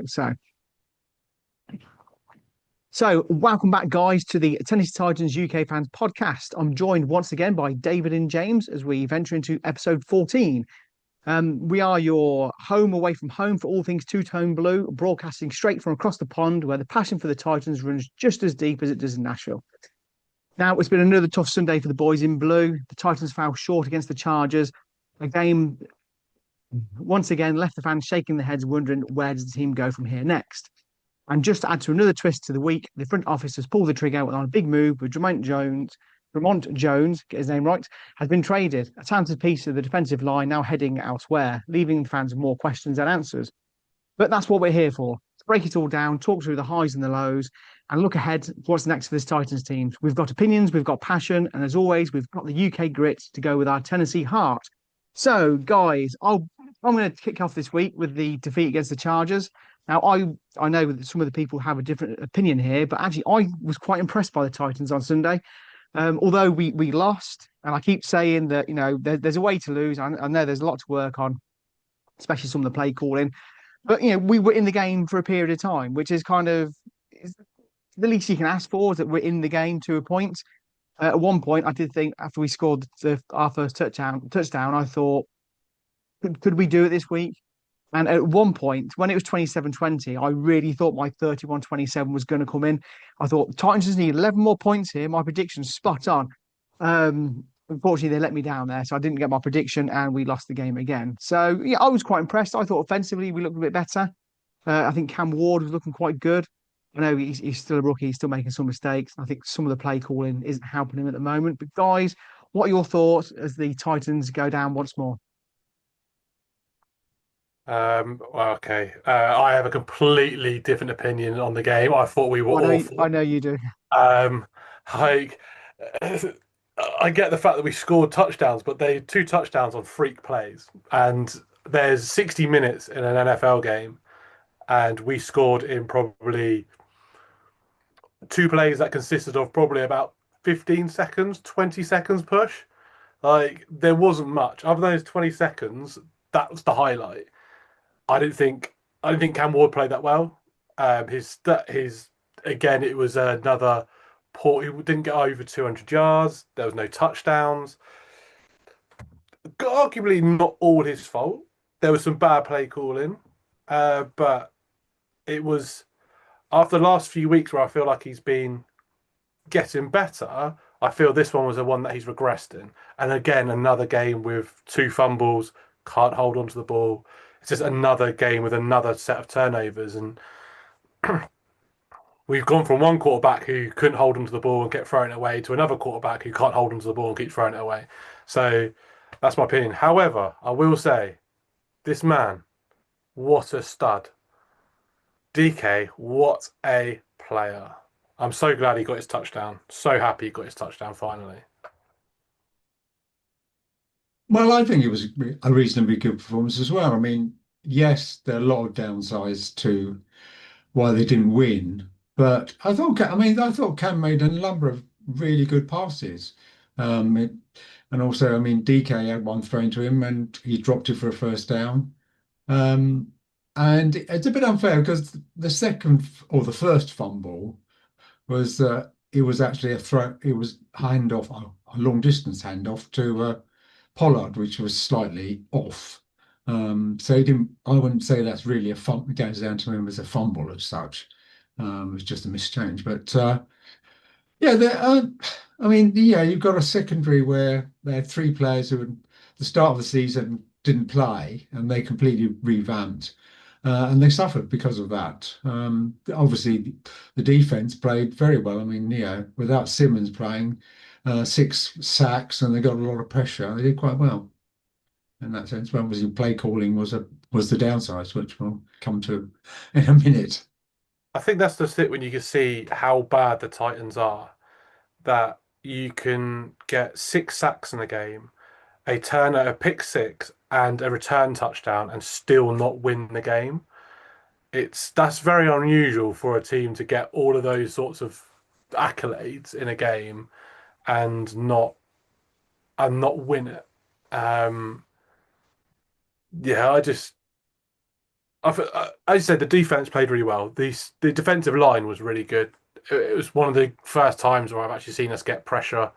So, so, welcome back, guys, to the Tennessee Titans UK Fans podcast. I'm joined once again by David and James as we venture into episode 14. We are your home away from home for all things two-tone blue, broadcasting straight from across the pond where the passion for the Titans runs just as deep as it does in Nashville. Now, it's been another tough Sunday for the boys in blue. The Titans fell short against the Chargers. A game, once again, left the fans shaking their heads, wondering where does the team go from here next. And just to add to another twist to the week, the front office has pulled the trigger on a big move with Vermont Jones, get his name right, has been traded. A talented piece of the defensive line now heading elsewhere, leaving the fans with more questions than answers. But that's what we're here for. To break it all down, talk through the highs and the lows, and look ahead to what's next for this Titans team. We've got opinions, we've got passion, and as always, we've got the UK grit to go with our Tennessee heart. So, guys, I'm going to kick off this week with the defeat against the Chargers. Now, I know that some of the people have a different opinion here, but actually, I was quite impressed by the Titans on Sunday. Although we lost, and I keep saying that there's a way to lose. I know there's a lot to work on, especially some of the play calling. But we were in the game for a period of time, which is kind of is the least you can ask for is that we're in the game to a point. At one point, I did think after we scored our first touchdown, I thought, could we do it this week? And at one point, when it was 27-20, I really thought my 31-27 was going to come in. I thought Titans just need 11 more points here. My prediction's spot on. Unfortunately, they let me down there, so I didn't get my prediction, and we lost the game again. So yeah, I was quite impressed. I thought offensively we looked a bit better. I think Cam Ward was looking quite good. I know he's still a rookie, he's still making some mistakes. I think some of the play calling isn't helping him at the moment. But guys, what are your thoughts as the Titans go down once more? Well, okay. I have a completely different opinion on the game. I thought we were I awful. know you do. Um, like, I get the fact that we scored touchdowns, but they two touchdowns on freak plays, and there's 60 minutes in an NFL game, and we scored in probably two plays that consisted of probably about 15 seconds, 20 seconds push. Like, there wasn't much. Other than those 20 seconds, that was the highlight. I didn't think Cam Ward played that well. His again, it was another poor. He didn't get over 200 yards. There was no touchdowns. Arguably, not all his fault. There was some bad play calling, but it was after the last few weeks where I feel like he's been getting better. I feel this one was the one that he's regressed in. And again, another game with two fumbles, can't hold onto the ball. It's just another game with another set of turnovers. And we've gone from one quarterback who couldn't hold onto the ball and kept throwing it away to another quarterback who can't hold onto the ball and keep throwing it away. So that's my opinion. However, I will say, this man, what a stud. DK, what a player. I'm so glad he got his touchdown. So happy he got his touchdown finally. Well, I think it was a reasonably good performance as well. I mean, yes, there are a lot of downsides to why they didn't win, but I thought Cam made a number of really good passes. Um, it, and also, I mean, DK had one thrown to him and he dropped it for a first down. Um, and it's a bit unfair because the second or the first fumble was it was actually a throw. It was handoff, a long distance handoff to Pollard, which was slightly off. So he didn't. I wouldn't say that's really a fumble. It goes down to him as a fumble as such. It was just a mischange. But yeah, I mean, yeah, you've got a secondary where there are three players who at the start of the season didn't play, and they completely revamped. And they suffered because of that. Obviously, the defense played very well. I mean, without Simmons playing, 6 sacks, and they got a lot of pressure. They did quite well in that sense. But obviously, play calling was the downside, which we'll come to in a minute. I think that's just it when you can see how bad the Titans are. That you can get 6 sacks in a game, a pick six, and a return touchdown, and still not win the game. That's very unusual for a team to get all of those sorts of accolades in a game and not win it. Um, yeah, I just As you said, the defense played really well. The defensive line was really good. It was one of the first times where I've actually seen us get pressure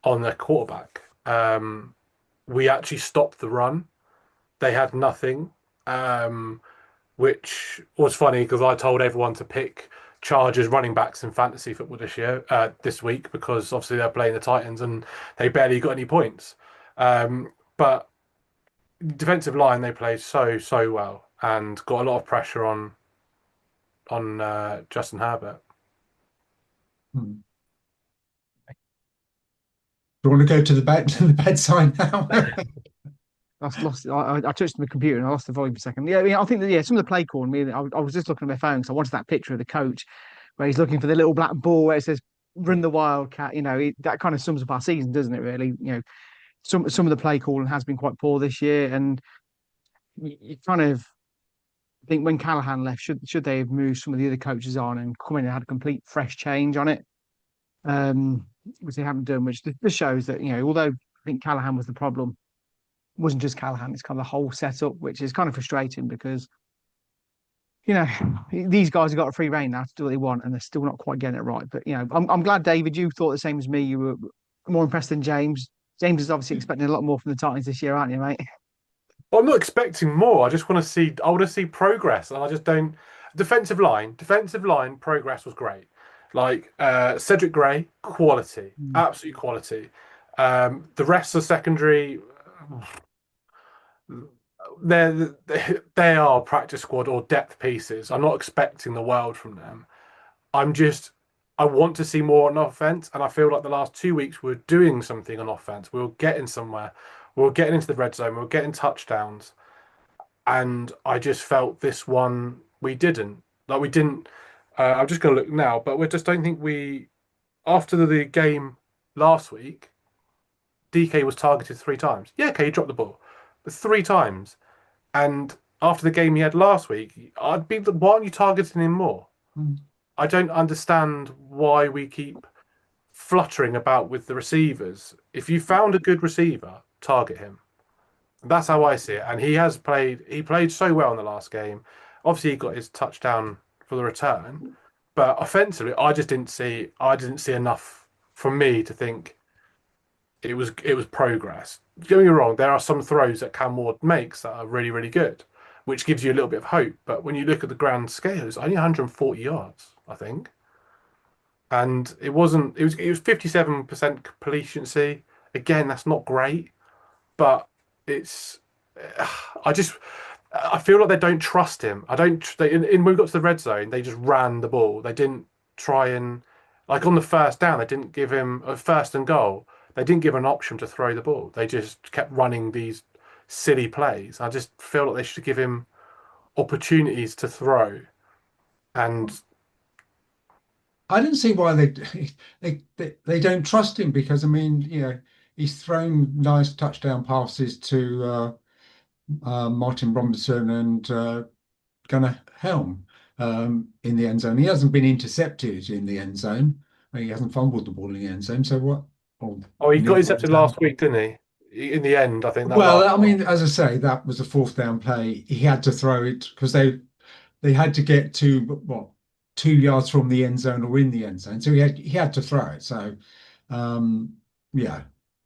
on their quarterback. We actually stopped the run. They had nothing, which was funny because I told everyone to pick Chargers running backs in fantasy football this week, because obviously they're playing the Titans and they barely got any points. But defensive line, they played so well and got a lot of pressure on Justin Herbert. Hmm. Do you want to go to the bed to the bedside now? Lost. I touched my computer and I lost the volume for a second. Yeah, I mean, I think that some of the play call. I mean, I was just looking at my phone because I wanted that picture of the coach where he's looking for the little black ball where it says "Run the Wildcat." That kind of sums up our season, doesn't it? Really, some of the play calling has been quite poor this year, and you kind of think when Callahan left, should they have moved some of the other coaches on and come in and had a complete fresh change on it? Which they haven't done, which just shows that although I think Callahan was the problem, it wasn't just Callahan; it's kind of the whole setup, which is kind of frustrating because you know these guys have got a free reign now to do what they want, and they're still not quite getting it right. But I'm glad, David, you thought the same as me. You were more impressed than James. James is obviously expecting a lot more from the Titans this year, aren't you, mate? Well, I'm not expecting more. I just want to see. I want to see progress, and I just don't. Defensive line progress was great. Like Cedric Gray, quality, Mm. absolute quality. The rest of the secondary, they are practice squad or depth pieces. I'm not expecting the world from them. I'm just I want to see more on offense, and I feel like the last 2 weeks we're doing something on offense. We are getting somewhere. We are getting into the red zone. We are getting touchdowns, and I just felt this one we didn't. Like we didn't. I'm just going to look now, but we just don't think we. After the game last week, DK was targeted 3 times. Yeah, okay, he dropped the ball, but 3 times. And after the game he had last week, I'd be. Why aren't you targeting him more? I don't understand why we keep fluttering about with the receivers. If you found a good receiver, target him. That's how I see it. And he has played. He played so well in the last game. Obviously, he got his touchdown for the return, but offensively, I just didn't see. I didn't see enough for me to think it was progress. Don't get me wrong. There are some throws that Cam Ward makes that are really good, which gives you a little bit of hope. But when you look at the grand scale, it's only 140 yards, I think, and it wasn't. It was 57% completion. Again, that's not great, but it's. I just I feel like they don't trust him. I don't. When we got to the red zone, they just ran the ball. They didn't try and like on the first down, they didn't give him a first and goal. They didn't give an option to throw the ball. They just kept running these silly plays. I just feel like they should give him opportunities to throw. And I don't see why they don't trust him because I mean, he's thrown nice touchdown passes to Martin Robinson and Gunnar Helm in the end zone. He hasn't been intercepted in the end zone. He hasn't fumbled the ball in the end zone. So what? Oh, oh, he got nearly got intercepted down. last week, didn't he? In the end, I think that Well, last I one. mean, as I say, that was a fourth down play. He had to throw it because they had to get to what 2 yards from the end zone or in the end zone. So he had to throw it. So um, yeah,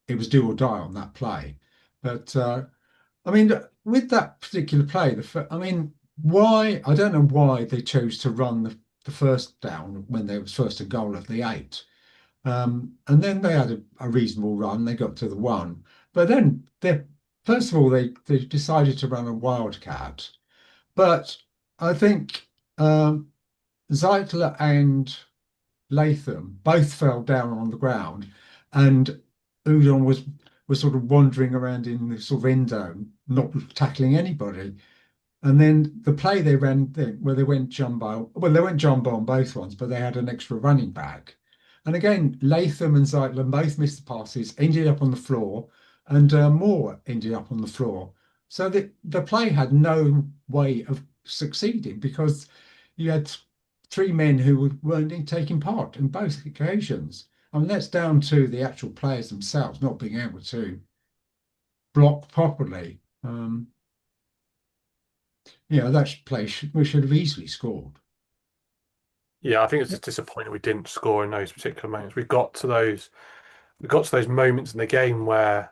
it was do or die on that play. But I mean, with that particular play, I mean, why? I don't know why they chose to run the first down when there was first a goal at the 8. And then they had a reasonable run. They got to the 1, but then they first of all they decided to run a wildcat. But I think Zeitler and Latham both fell down on the ground, and Udon was sort of wandering around in the sort of end zone, not tackling anybody. And then the play they ran where they went jumbo, well, they went jumbo on both ones, but they had an extra running back. And again, Latham and Zeitler both missed the passes, ended up on the floor, and Moore ended up on the floor. So the play had no way of succeeding because you had 3 men who weren't taking part in both occasions. I mean, that's down to the actual players themselves not being able to block properly. that play we should have easily scored. Yeah, I think it's just disappointing we didn't score in those particular moments. We got to those moments in the game where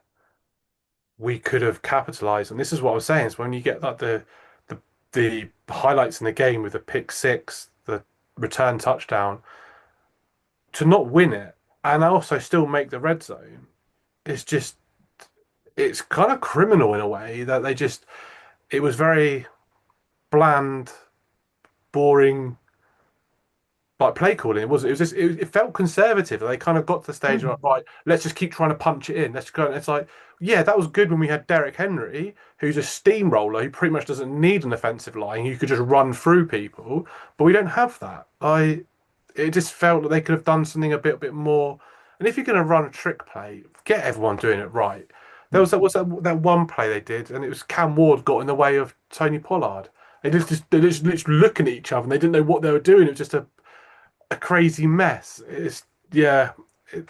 we could have capitalized. And this is what I was saying, is when you get like the the highlights in the game with the pick six, the return touchdown, to not win it and also still make the red zone, it's just it's kind of criminal in a way that it was very bland, boring like play calling. It felt conservative. They kind of got to the stage of Mm. right, let's just keep trying to punch it in. Let's go. It's like, yeah, that was good when we had Derek Henry, who's a steamroller who pretty much doesn't need an offensive line. You could just run through people, but we don't have that. It just felt that they could have done something a bit more. And if you're going to run a trick play, get everyone doing it right. There was that one play they did, and it was Cam Ward got in the way of Tony Pollard. They just literally looking at each other, and they didn't know what they were doing. It was just a crazy mess. It's yeah. It,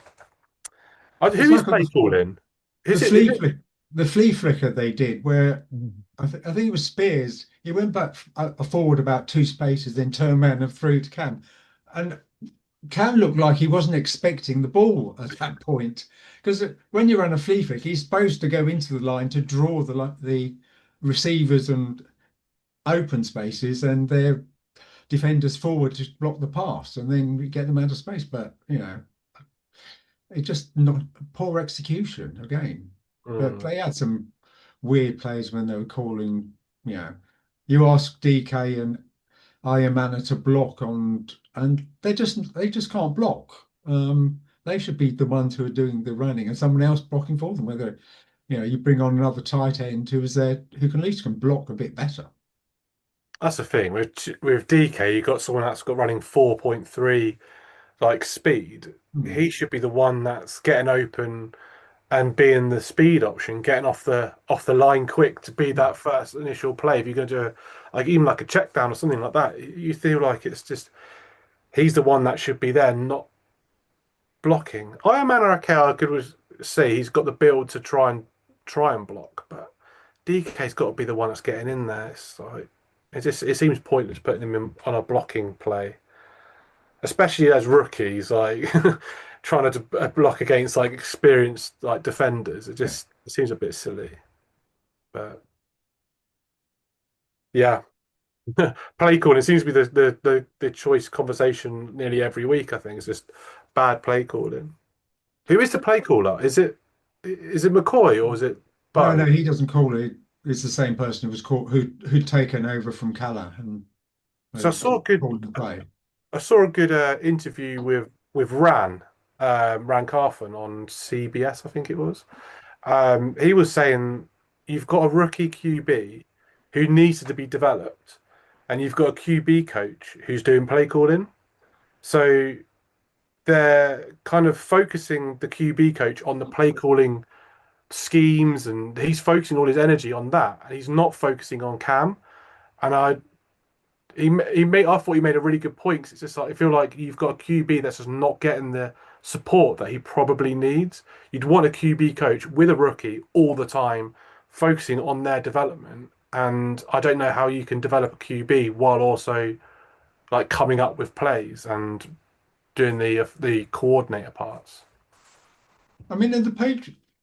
It's who is like on play calling? the Is it? the flea flicker they did, where Mhm. I think it was Spears. He went back forward about two spaces, then turned around and threw to Cam, and Cam looked like he wasn't expecting the ball at that point. Because when you run a flea flick, he's supposed to go into the line to draw the receivers and open spaces, and their defenders forward to block the pass, and then we get them out of space. But it's just not poor execution again. But Mm, they had some weird plays when they were calling. You know, you ask DK and Ayamana to block on, and they just can't block. They should be the ones who are doing the running, and someone else blocking for them. Whether you bring on another tight end who's there who can at least can block a bit better. that's the thing with DK. You got someone that's got running 4.3 like speed. Hmm. He should be the one that's getting open and being the speed option, getting off the line quick to be that first initial play. If you're going to do like even like a check down or something like that, you feel like it's just he's the one that should be there, not blocking. Iron Man okay, I could see he's got the build to try and block, but DK's got to be the one that's getting in there. It's like it seems pointless putting him on a blocking play, especially as rookies, like trying to block against like experienced like defenders. Yeah. It seems a bit silly, but yeah. Play calling it seems to be the choice conversation nearly every week. I think it's just bad play calling. Who is the play caller? Is it McCoy or is it No, no, Bo? he doesn't call it. It's the same person who was called who'd taken over from Calla and So I was saw a good calling the play. I saw a good interview with Ran Carfon on CBS, I think it was. He was saying you've got a rookie QB who needs to be developed, and you've got a QB coach who's doing play calling. So they're kind of focusing the QB coach on the play calling schemes, and he's focusing all his energy on that, and he's not focusing on Cam. And I thought he made a really good point 'cause it's just like I feel like you've got a QB that's just not getting the support that he probably needs. You'd want a QB coach with a rookie all the time, focusing on their development. And I don't know how you can develop a QB while also like coming up with plays and doing the coordinator parts. I mean, in the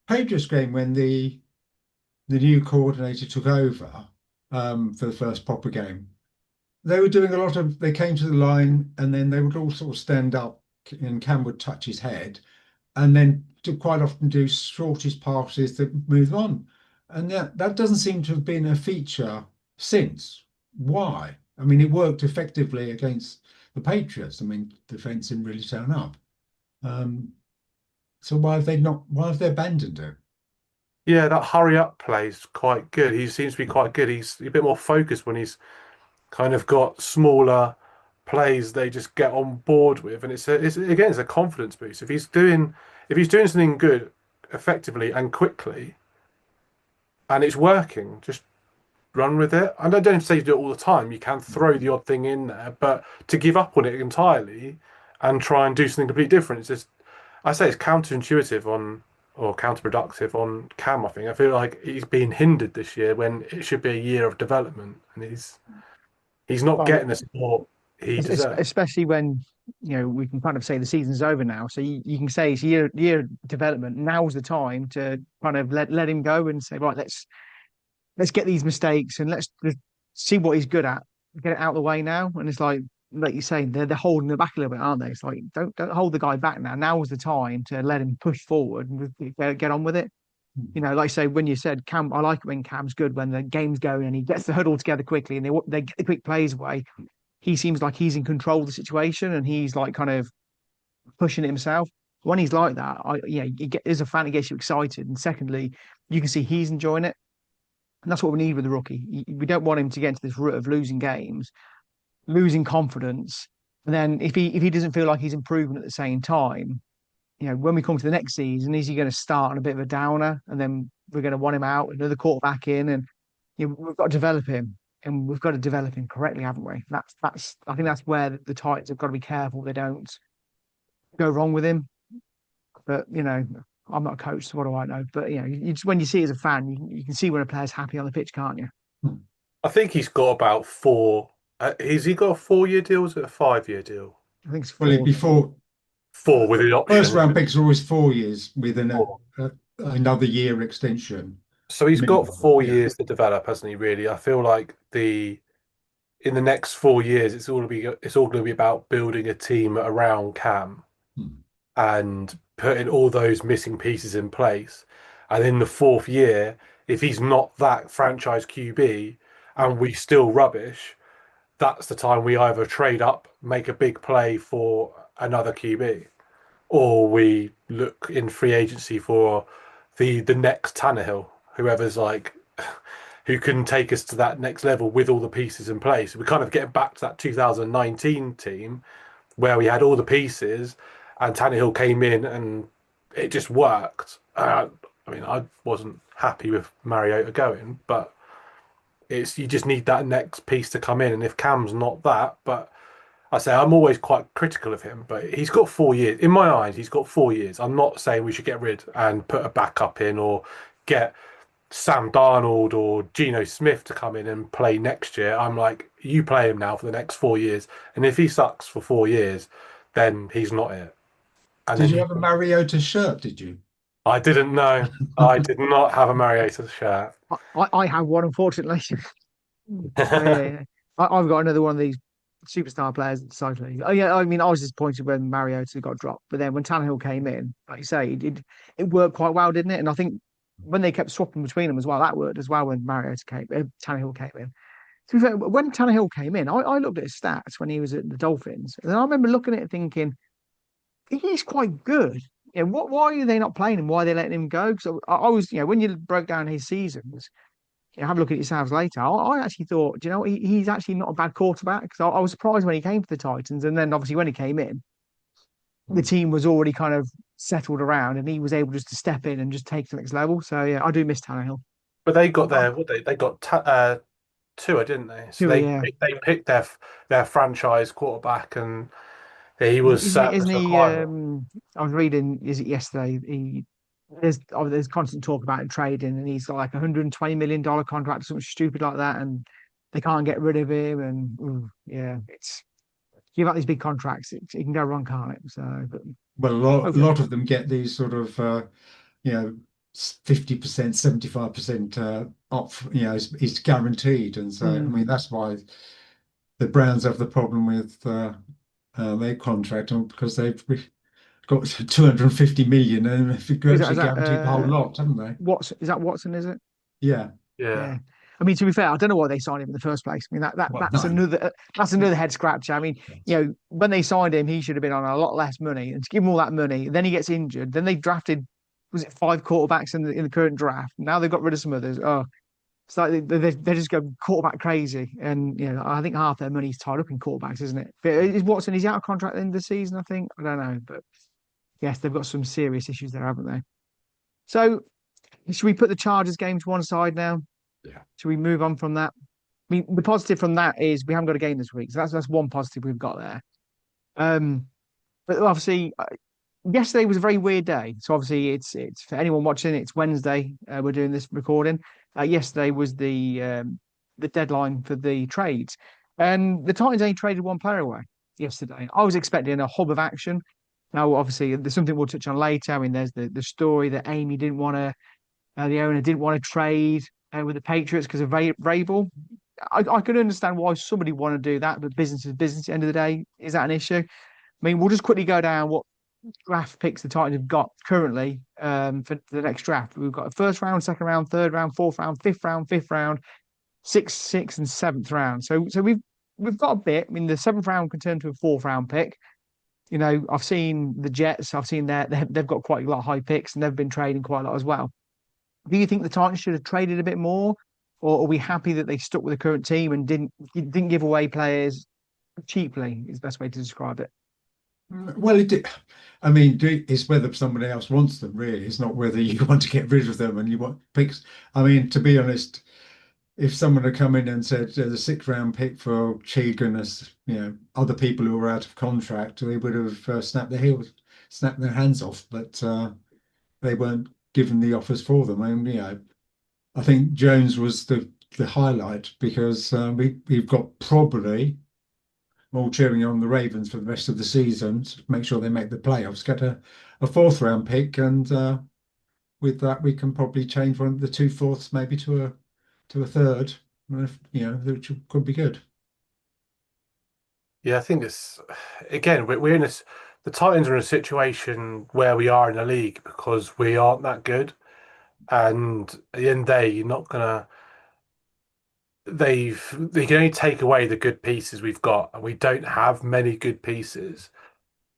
Patriots game when the new coordinator took over for the first proper game, they were doing a lot of. They came to the line and then they would all sort of stand up, and Cam would touch his head, and then to quite often do shortest passes that move on, and that doesn't seem to have been a feature since. Why? I mean, it worked effectively against the Patriots. I mean, defense didn't really turn up. Um, so why have they not? Why have they abandoned it? Yeah, that hurry up play is quite good. He seems to be quite good. He's a bit more focused when he's kind of got smaller plays they just get on board with, and it's a confidence boost. If he's doing something good, effectively and quickly, and it's working, just run with it. And I don't say you do it all the time. You can throw the odd thing in there, but to give up on it entirely and try and do something completely different, it's just I say it's counterintuitive or counterproductive on Cam. I feel like he's being hindered this year when it should be a year of development, and he's not Well, getting the support he deserves. especially when we can kind of say the season's over now, so you can say it's year of development. Now's the time to kind of let him go and say, right, let's get these mistakes and let's just see what he's good at, get it out of the way now. And it's like you say, they're holding it back a little bit, aren't they? It's like don't hold the guy back now. Now is the time to let him push forward and get on with it. Like I say, when you said Cam, I like it when Cam's good, when the game's going and he gets the huddle together quickly and they get the quick plays away. He seems like he's in control of the situation and he's like kind of pushing it himself. When he's like that, as a fan, it gets you excited. And secondly, you can see he's enjoying it. And that's what we need with the rookie. We don't want him to get into this rut of losing games, losing confidence. And then if he doesn't feel like he's improving at the same time, when we come to the next season, is he going to start on a bit of a downer and then we're going to want him out, another quarterback in, and we've got to develop him and we've got to develop him correctly, haven't we? That's I think that's where the Titans have got to be careful they don't go wrong with him. But I'm not a coach, so what do I know? But you just when you see it as a fan, you can see when a player's happy on the pitch, can't you? I think he's got about four. Has he got a 4-year deal? Or is it a 5-year deal? I think it's Well, it'd be four. Four with the option. First round picks are always 4 years with another year extension. So he's got Minimum, 4 years to develop, hasn't he? Really, I feel like in the next 4 years, it's all going to be about building a team around Cam and putting all those missing pieces in place. And in the fourth year, if he's not that franchise QB and we still rubbish, that's the time we either trade up, make a big play for another QB, or we look in free agency for the next Tannehill, whoever's like who can take us to that next level with all the pieces in place. We kind of get back to that 2019 team where we had all the pieces and Tannehill came in and it just worked. I mean, I wasn't happy with Mariota going, but you just need that next piece to come in. And if Cam's not that, but I say I'm always quite critical of him, but he's got 4 years. In my eyes, he's got 4 years. I'm not saying we should get rid and put a backup in or get Sam Darnold or Geno Smith to come in and play next year. I'm like, you play him now for the next 4 years. And if he sucks for 4 years, then he's not it. And did you have a Mariota shirt? Did you? I didn't know. I did not have a Mariota shirt. I have one, unfortunately. Yeah. I've got another one of these superstar players at the side league. Oh yeah, I mean, I was disappointed when Mariota got dropped, but then when Tannehill came in, like you say, it worked quite well, didn't it? And I think when they kept swapping between them as well, that worked as well when Tannehill came in. To be fair, when Tannehill came in, I looked at his stats when he was at the Dolphins, and I remember looking at it thinking he's quite good. Why are they not playing him? Why are they letting him go? Because I was, when you broke down his seasons, have a look at yourselves later. I actually thought, he's actually not a bad quarterback. Because I was surprised when he came to the Titans, and then obviously when he came in, the team was already kind of settled around, and he was able just to step in and just take it to the next level. So yeah, I do miss Tannehill. But they got they got Tua, didn't they? So they picked their franchise quarterback, and he was isn't he? I was reading, is it yesterday? There's constant talk about him trading, and he's got like $120 million contract or something stupid like that, and they can't get rid of him. And it's give out these big contracts, it can go wrong, can't it? So, but a lot of them get these sort of 50%, 75% off. It's guaranteed, and so I mean that's why the Browns have the problem with their contract, because they've got 250 million and they've actually guaranteed the whole lot, haven't they? Is that Watson, is it? Yeah. I mean, to be fair, I don't know why they signed him in the first place. I mean, that's another head scratcher. I mean, when they signed him, he should have been on a lot less money, and to give him all that money, then he gets injured. Then they drafted, was it 5 quarterbacks in the current draft? Now they've got rid of some others. Oh, it's like they just go quarterback crazy, and I think half their money's tied up in quarterbacks, isn't it? But is Watson? He's out of contract at the end of the season, I think. I don't know, but yes, they've got some serious issues there, haven't they? So, should we put the Chargers game to one side now? Yeah. Should we move on from that? I mean, the positive from that is we haven't got a game this week, so that's one positive we've got there. But obviously, yesterday was a very weird day. So obviously, it's for anyone watching. It's Wednesday. We're doing this recording. Yesterday was the deadline for the trades, and the Titans only traded one player away yesterday. I was expecting a hub of action. Now, obviously, there's something we'll touch on later. I mean, there's the story that Amy didn't want to, the owner didn't want to trade with the Patriots because of Vrabel. I could understand why somebody want to do that, but business is business. At the end of the day, is that an issue? I mean, we'll just quickly go down what draft picks the Titans have got currently for the next draft. We've got a first round, second round, third round, fourth round, fifth round, sixth, and seventh round. So we've got a bit. I mean, the seventh round can turn to a fourth round pick. You know, I've seen the Jets. I've seen they've got quite a lot of high picks, and they've been trading quite a lot as well. Do you think the Titans should have traded a bit more, or are we happy that they stuck with the current team and didn't give away players cheaply? Is the best way to describe it. Well, I mean, it's whether somebody else wants them, really. It's not whether you want to get rid of them and you want picks. I mean, to be honest, if someone had come in and said there's a sixth-round pick for Cheek and other people who were out of contract, they would have snapped their hands off. But they weren't given the offers for them. And I think Jones was the highlight because we've got probably all cheering on the Ravens for the rest of the season to make sure they make the playoffs, get a fourth round pick, and with that we can probably change one of the two fourths maybe to a third, which could be good. Yeah, I think it's again we're in this. The Titans are in a situation where we are in the league because we aren't that good, and at the end of the day, you're not gonna. They can only take away the good pieces we've got, and we don't have many good pieces.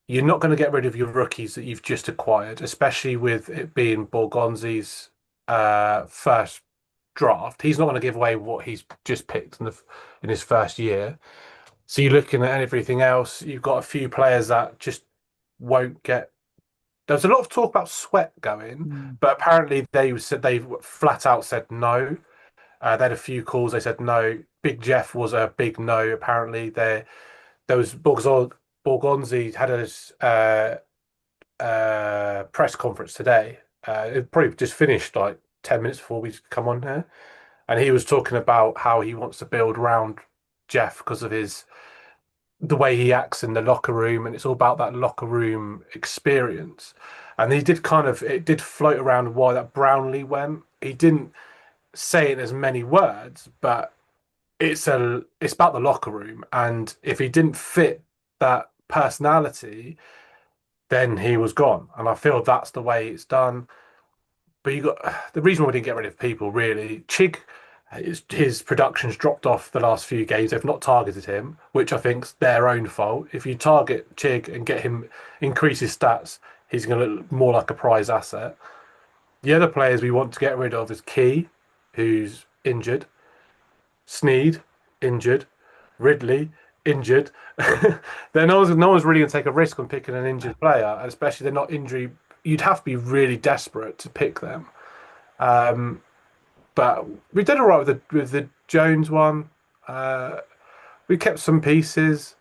You're not going to get rid of your rookies that you've just acquired, especially with it being Borgonzi's first draft. He's not going to give away what he's just picked in his first year. So you're looking at everything else. You've got a few players that just won't get. There's a lot of talk about Sweat going, but apparently they flat out said no. They had a few calls. They said no. Big Jeff was a big no. Apparently, there was Borgonzi had a press conference today. It probably just finished like 10 minutes before we come on here, and he was talking about how he wants to build around Jeff because of the way he acts in the locker room, and it's all about that locker room experience. And he did it did float around why that Brownlee went. He didn't say it in as many words, but it's about the locker room, and if he didn't fit that personality, then he was gone. And I feel that's the way it's done. But you got the reason why we didn't get rid of people really. Chig, his production's dropped off the last few games. They've not targeted him, which I think's their own fault. If you target Chig and get him increase his stats, he's going to look more like a prize asset. The other players we want to get rid of is Key, who's injured, Sneed, injured, Ridley, injured. Then no one's really going to take a risk on picking an injured player, especially they're not injury. You'd have to be really desperate to pick them. But we did all right with the Jones one. We kept some pieces.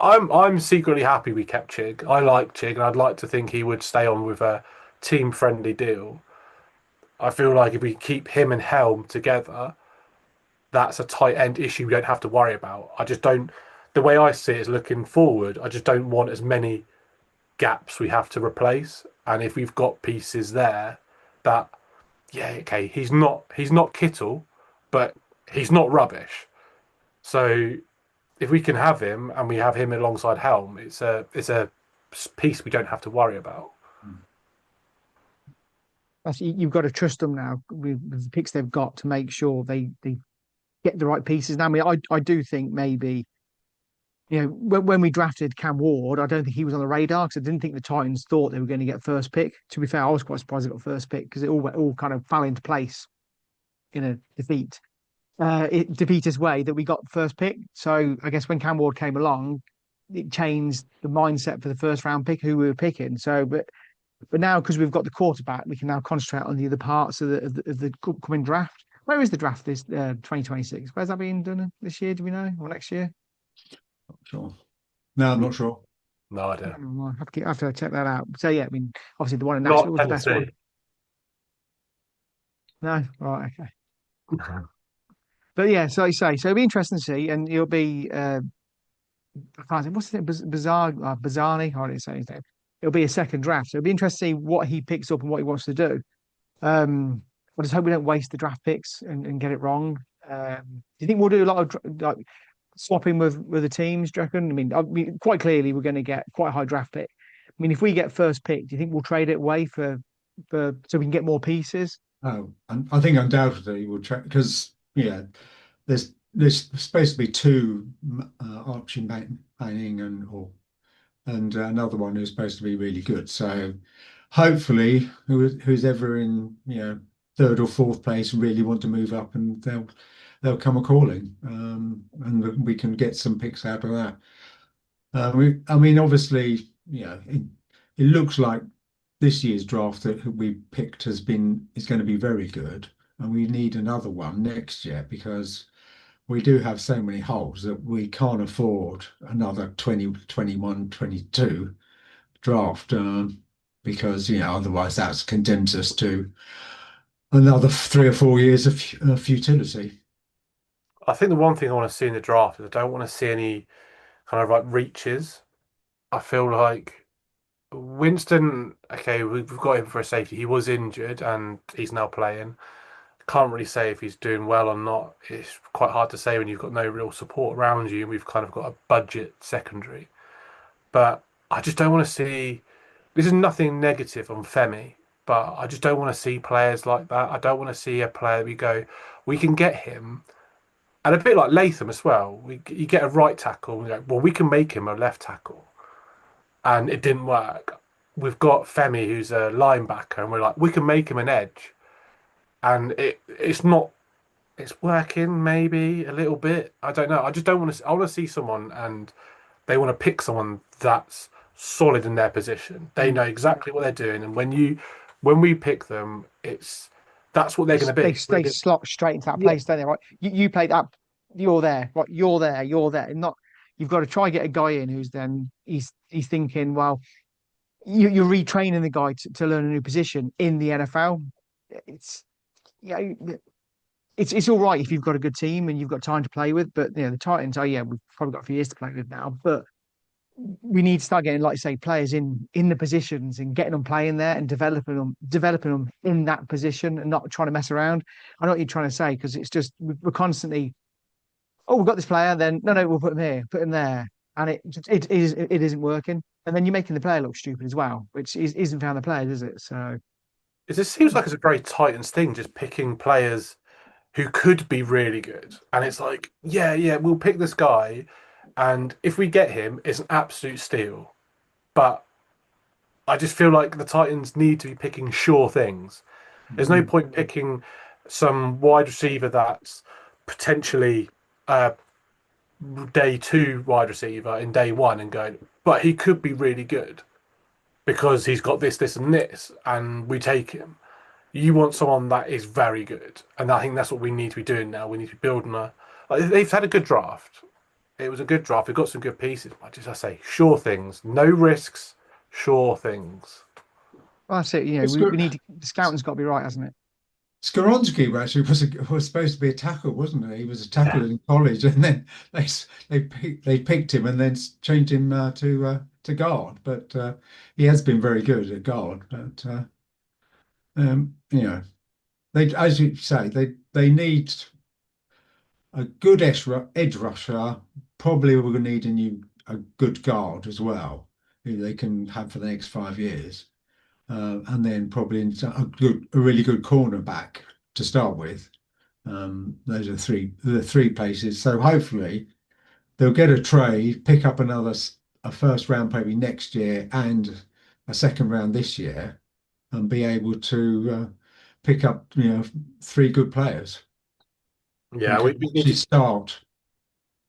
I'm secretly happy we kept Chig. I like Chig, and I'd like to think he would stay on with a team friendly deal. I feel like if we keep him and Helm together, that's a tight end issue we don't have to worry about. I just don't. The way I see it is looking forward, I just don't want as many gaps we have to replace. And if we've got pieces there, that okay, he's not Kittle, but he's not rubbish. So if we can have him and we have him alongside Helm, it's a piece we don't have to worry about. You've got to trust them now with the picks they've got to make sure they get the right pieces. Now, I mean, I do think maybe, when we drafted Cam Ward, I don't think he was on the radar because I didn't think the Titans thought they were going to get first pick. To be fair, I was quite surprised they got first pick because it all kind of fell into place in a defeatist way that we got first pick. So I guess when Cam Ward came along, it changed the mindset for the first round pick who we were picking. So, but now because we've got the quarterback, we can now concentrate on the other parts of the coming draft. Where is the draft this 2026? Where's that being done this year? Do we know, or next year? Not sure. No, I'm not sure. No idea. I have to check that out. So yeah, I mean, obviously the one in Nashville Not was the best one. Tennessee. No, right, okay. But yeah, so you say, so it'll be interesting to see, and you'll be I can't say what's his name, Bizarre, Bizarni. I don't say his name. It'll be a second draft, so it'll be interesting to see what he picks up and what he wants to do. I just hope we don't waste the draft picks and get it wrong. Do you think we'll do a lot of like swapping with the teams? Do you reckon? I mean, quite clearly we're going to get quite a high draft pick. I mean, if we get first pick, do you think we'll trade it away for so we can get more pieces? Oh, and I think undoubtedly we'll try because there's supposed to be two Archie Manning and another one who's supposed to be really good. So hopefully, who's ever in third or fourth place really want to move up, and they'll come a calling, and we can get some picks out of that. I mean, obviously, it looks like this year's draft that we picked is going to be very good, and we need another one next year because we do have so many holes that we can't afford another 20, 21, 22 draft because otherwise that's condemns us to another 3 or 4 years of futility. I think the one thing I want to see in the draft is I don't want to see any kind of like reaches. I feel like Winston, okay, we've got him for a safety. He was injured and he's now playing. Can't really say if he's doing well or not. It's quite hard to say when you've got no real support around you and we've kind of got a budget secondary. But I just don't want to see. This is nothing negative on Femi, but I just don't want to see players like that. I don't want to see a player we go, we can get him, and a bit like Latham as well. You get a right tackle, and you're like, well, we can make him a left tackle, and it didn't work. We've got Femi, who's a linebacker, and we're like, we can make him an edge, and it's not. It's working maybe a little bit. I don't know. I just don't want to. I want to see someone and they want to pick someone that's solid in their position. They know exactly what they're doing, and when we pick them, that's what they're going to They be. they slot straight into that Yeah, place, don't they? Right, you played that. You're there, right? You're there, and not. You've got to try and get a guy in who's then he's thinking, well, you're retraining the guy to learn a new position in the NFL. It's yeah, it's all right if you've got a good team and you've got time to play with, but the Titans, oh yeah, we've probably got a few years to play with now, but we need to start getting, like you say, players in the positions and getting them playing there and developing them in that position and not trying to mess around. I know what you're trying to say because it's just we're constantly, oh, we've got this player, then no, we'll put him here, put him there, and it isn't working, and then you're making the player look stupid as well, which isn't found the players, is it? So it just seems like it's a very Titans thing, just picking players who could be really good, and it's like, yeah, we'll pick this guy, and if we get him, it's an absolute steal. But I just feel like the Titans need to be picking sure things. There's no point picking some wide receiver that's potentially a day two wide receiver in day one and going, but he could be really good because he's got this, and this, and we take him. You want someone that is very good, and I think that's what we need to be doing now. We need to be building a. Like, they've had a good draft. It was a good draft. We've got some good pieces. But I say, sure things, no risks, sure things. well, that's it. We need to, the scouting's got to be right, hasn't it? Skoronski actually was supposed to be a tackle, wasn't he? He was a tackle Yeah. in college, and then they picked him and then changed him to guard. But he has been very good at guard. But they, as you say, they need a good edge rusher. Probably we're going to need a good guard as well, who they can have for the next 5 years. And then probably a really good cornerback to start with. Those are the three places. So hopefully they'll get a trade, pick up a first round maybe next year and a second round this year, and be able to pick up three good players who Yeah, can actually start.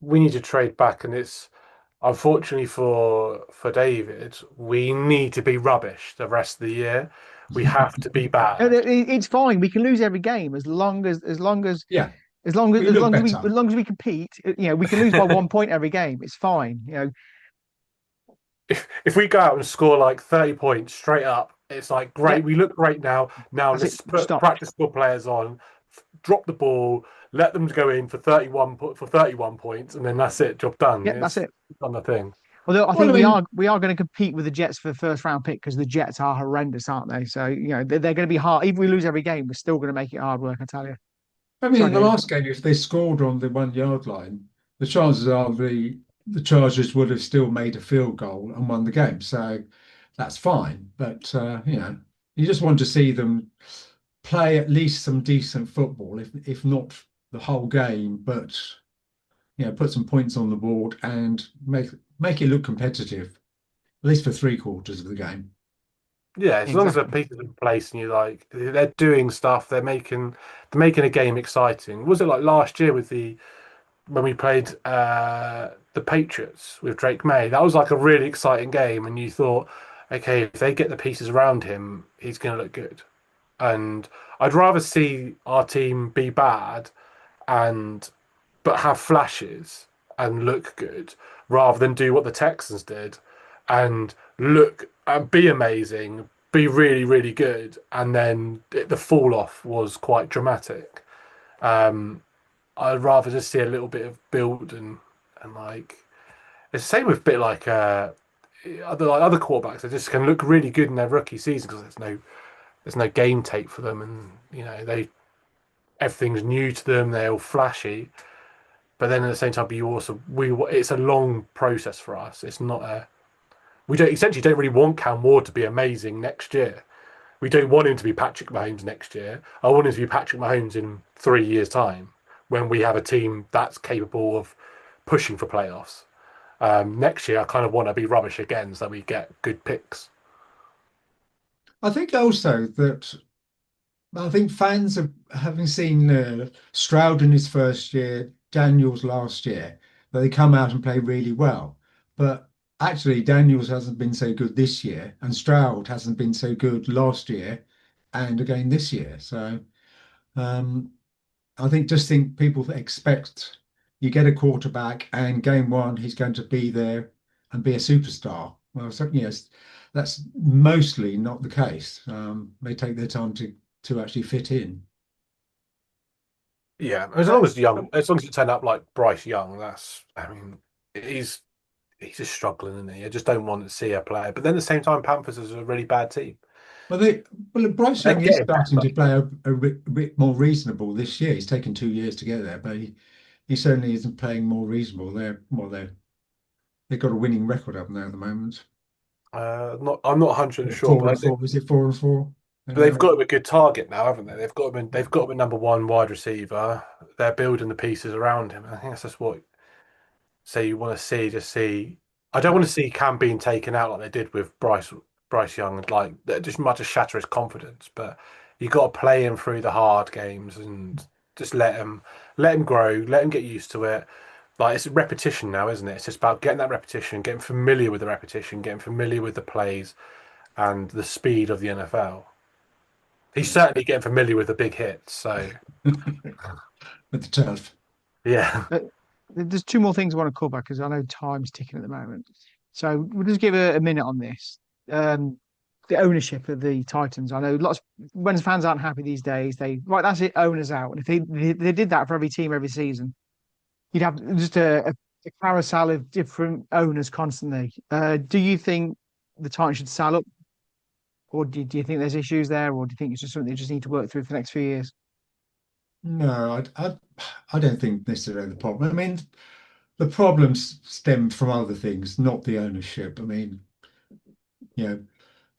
we need to trade back, and it's unfortunately for David, we need to be rubbish the rest of the year. We have to be And bad. it's fine. We can lose every game as long as Yeah, as long as we as look long as we better. as long as we compete. We can lose by 1 point every game. It's fine. if we go out and score like 30 points straight up, it's like Yeah, great. We look great now. Now that's it. let's put Stop. practice squad players on, drop the ball, let them go in for 31 points, and then that's it. Job done. Yeah, that's It's it. done the thing. Although I Well, think I we are mean, we are going to compete with the Jets for the first round pick because the Jets are horrendous, aren't they? So they're going to be hard. Even if we lose every game, we're still going to make it hard work. I tell you. in the Sorry, last game, if they scored on the 1 yard line, the chances are the Chargers would have still made a field goal and won the game. So that's fine. But you just want to see them play at least some decent football, if not the whole game, but put some points on the board and make it look competitive, at least for 3 quarters of the game. Yeah, as long as the exactly. pieces in place and you like they're doing stuff, they're making a game exciting. Was it like last year with the when we played the Patriots with Drake May? That was like a really exciting game, and you thought, okay, if they get the pieces around him, he's going to look good. And I'd rather see our team be bad and but have flashes and look good rather than do what the Texans did and look and be amazing, be really, really good, and then the fall off was quite dramatic. Um, I'd rather just see a little bit of build and like it's the same with a bit like other quarterbacks. They just can look really good in their rookie season because there's no game tape for them, and they everything's new to them. They're all flashy, but then at the same time, you also we it's a long process for us. It's not a we don't essentially don't really want Cam Ward to be amazing next year. We don't want him to be Patrick Mahomes next year. I want him to be Patrick Mahomes in 3 years' time when we have a team that's capable of pushing for playoffs. Next year, I kind of want to be rubbish again so that we get good picks. I think also that I think fans have having seen Stroud in his first year, Daniels last year, that they come out and play really well. But actually, Daniels hasn't been so good this year, and Stroud hasn't been so good last year, and again this year. So um, I think people expect you get a quarterback, and game one he's going to be there and be a superstar. Well, so, yes, that's mostly not the case. They take their time to actually fit in. Yeah, Uh, as long as you turn up like Bryce Young, I mean, he's he's just struggling, isn't he? I just don't want to see a player. But then at the same time, Panthers is a really bad team. Well, Bryce They're Young is getting starting better. to play a bit more reasonable this year. He's taken 2 years to get there, but he certainly isn't playing more reasonable. They've got a winning record up there at the moment. Not I'm not 100% Or sure, four but and four, is it 4-4? they've got him a good target now, haven't they? They've got him a number one wide receiver. They're building the pieces around him. I think that's just what say you want to see. Just see. I don't want to see Cam being taken out like they did with Bryce Young. Like that just might just shatter his confidence. But you got to play him through the hard games and just let him grow, let him get used to it. Like it's repetition now, isn't it? It's just about getting that repetition, getting familiar with the repetition, getting familiar with the plays and the speed of the NFL. He's Yes, certainly getting familiar with the big hits. So with the turf. yeah, uh, there's two more things I want to cover because I know time's ticking at the moment. So we'll just give a minute on this. Um, the ownership of the Titans. I know lots when fans aren't happy these days. They right, that's it, owners out. And if they did that for every team every season, you'd have just a carousel of different owners constantly. Do you think the Titans should sell up, or do you think there's issues there, or do you think it's just something they just need to work through for the next few years? No, I don't think necessarily the problem. I mean, the problems stem from other things, not the ownership. I mean, you know,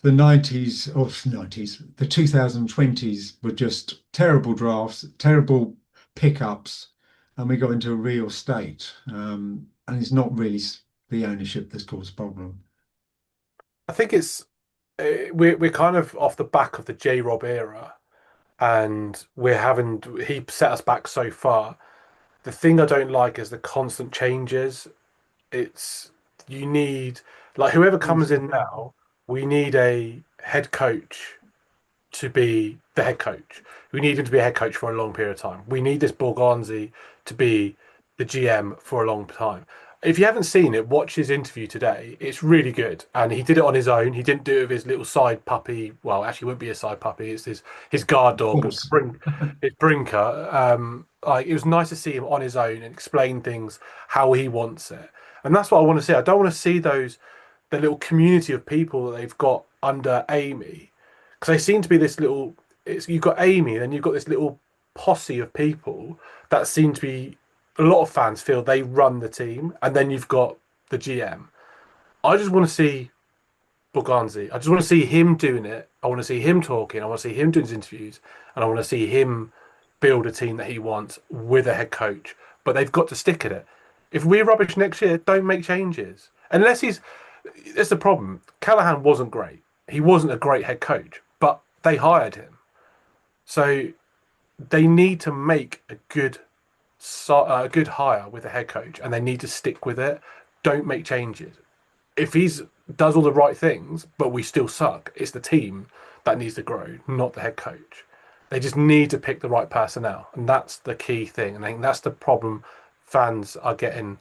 the 90s or 90s, the 2020s were just terrible drafts, terrible pickups, and we got into a real state. And it's not really the ownership that's caused the problem. I think it's we're kind of off the back of the J Rob era, and he set us back so far. The thing I don't like is the constant changes. It's you need like whoever comes in now, we need a head coach to be the head coach. We need him to be a head coach for a long period of time. We need this Borgonzi to be the GM for a long time. If you haven't seen it, watch his interview today. It's really good, and he did it on his own. He didn't do it with his little side puppy. Well, actually, it wouldn't be a side puppy. It's his guard Of dog, course. It's Brinker. Like it was nice to see him on his own and explain things how he wants it, and that's what I want to see. I don't want to see the little community of people that they've got under Amy, because they seem to be this little. You've got Amy, then you've got this little posse of people that seem to be. A lot of fans feel they run the team, and then you've got the GM. I just want to see Boganzi. I just want to see him doing it. I want to see him talking. I want to see him doing his interviews, and I want to see him build a team that he wants with a head coach. But they've got to stick at it. If we're rubbish next year, don't make changes. Unless he's. That's the problem. Callahan wasn't great. He wasn't a great head coach, but they hired him. So they need to make a good hire with a head coach, and they need to stick with it. Don't make changes. If he's does all the right things, but we still suck, it's the team that needs to grow, not the head coach. They just need to pick the right personnel, and that's the key thing. And I think that's the problem fans are getting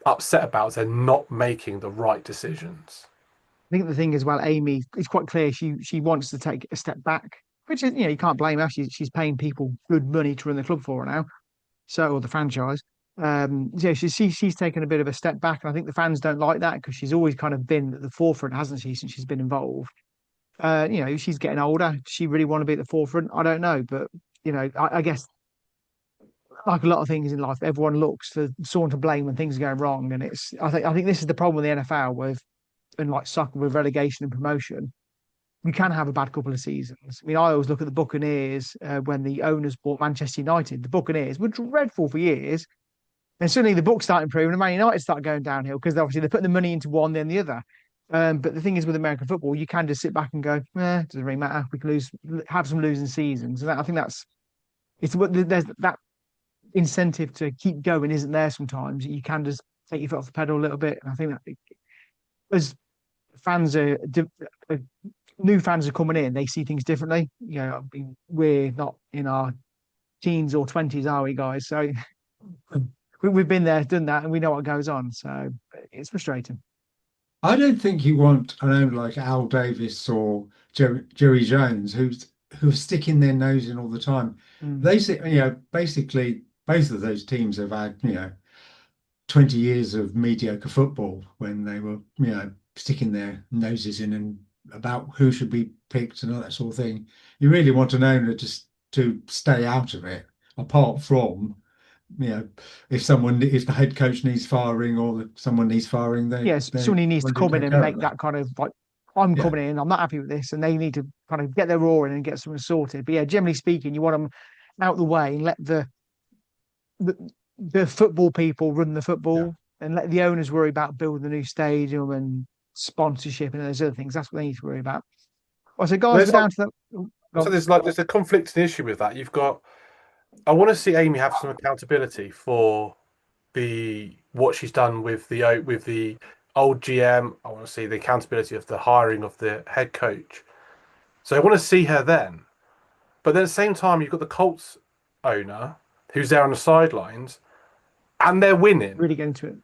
upset about. Is they're not making the right decisions. I think the thing as well, Amy, it's quite clear she wants to take a step back, which is, you can't blame her. She's paying people good money to run the club for her now, so or the franchise. Yeah, she's taken a bit of a step back, and I think the fans don't like that because she's always kind of been at the forefront, hasn't she, since she's been involved. She's getting older. Does she really want to be at the forefront? I don't know, but I guess like a lot of things in life, everyone looks for someone to blame when things are going wrong, and I think this is the problem with the NFL with and like soccer with relegation and promotion. You can have a bad couple of seasons. I mean, I always look at the Buccaneers when the owners bought Manchester United. The Buccaneers were dreadful for years, and suddenly the books start improving, and Man United start going downhill because obviously they're putting the money into one, then the other. But the thing is, with American football, you can just sit back and go, it doesn't really matter. We can have some losing seasons, and I think there's that incentive to keep going isn't there sometimes. You can just take your foot off the pedal a little bit, and I think that as fans are new fans are coming in, they see things differently. I mean, we're not in our teens or 20s, are we, guys? So we've been there, done that, and we know what goes on. So it's frustrating. I don't think you want an owner like Al Davis or Jerry Jones who are sticking their nose in all the time. Mm. They say, basically both of those teams have had, 20 years of mediocre football when they were, sticking their noses in and about who should be picked and all that sort of thing. You really want an owner just to stay out of it, apart from, if the head coach needs firing or someone needs firing, Yes, they somebody needs to want to come in take and care of make that. that kind of like, I'm Yeah. coming in, I'm not happy with this, and they need to kind of get their roar in and get something sorted. But yeah, generally speaking, you want them out the way and let the, the football people run the Yeah. football and let the owners worry about building the new stadium and sponsorship and those other things. That's what they need to worry about. Well, so guys, There's we're like down to the. Oh, go so on. there's a conflicting issue with that. You've got I want to see Amy have some accountability for the what she's done with the old GM. I want to see the accountability of the hiring of the head coach. So I want to see her then. But then at the same time, you've got the Colts owner who's there on the sidelines, and they're winning. Really get into it.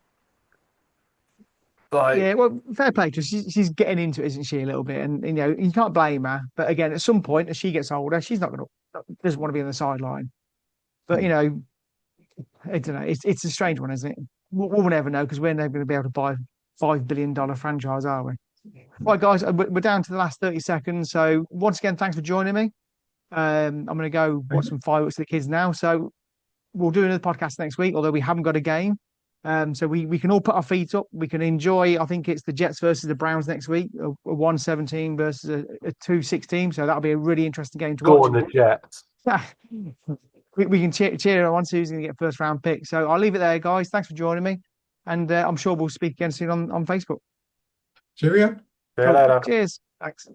Like Yeah, well, fair play to her. She's getting into it, isn't she, a little bit? And you can't blame her. But again, at some point, as she gets older, she's not going to doesn't want to be on the sideline. But Mm. I don't know. It's a strange one, isn't it? We'll never know because we're never going to be able to buy $5 billion franchise, are we? Right, guys, we're down to the last 30 seconds. So once again, thanks for joining me. I'm going to go watch some fireworks with the kids now. So we'll do another podcast next week, although we haven't got a game. So we can all put our feet up. We can enjoy. I think it's the Jets versus the Browns next week, a 1-17 versus a 2-16. So that'll be a really interesting game to go watch. on the Jets. We can cheer on who's going to get first round pick. So I'll leave it there, guys. Thanks for joining me, and I'm sure we'll speak again soon on Facebook. Cheerio. See you Cool. later. Cheers. Thanks.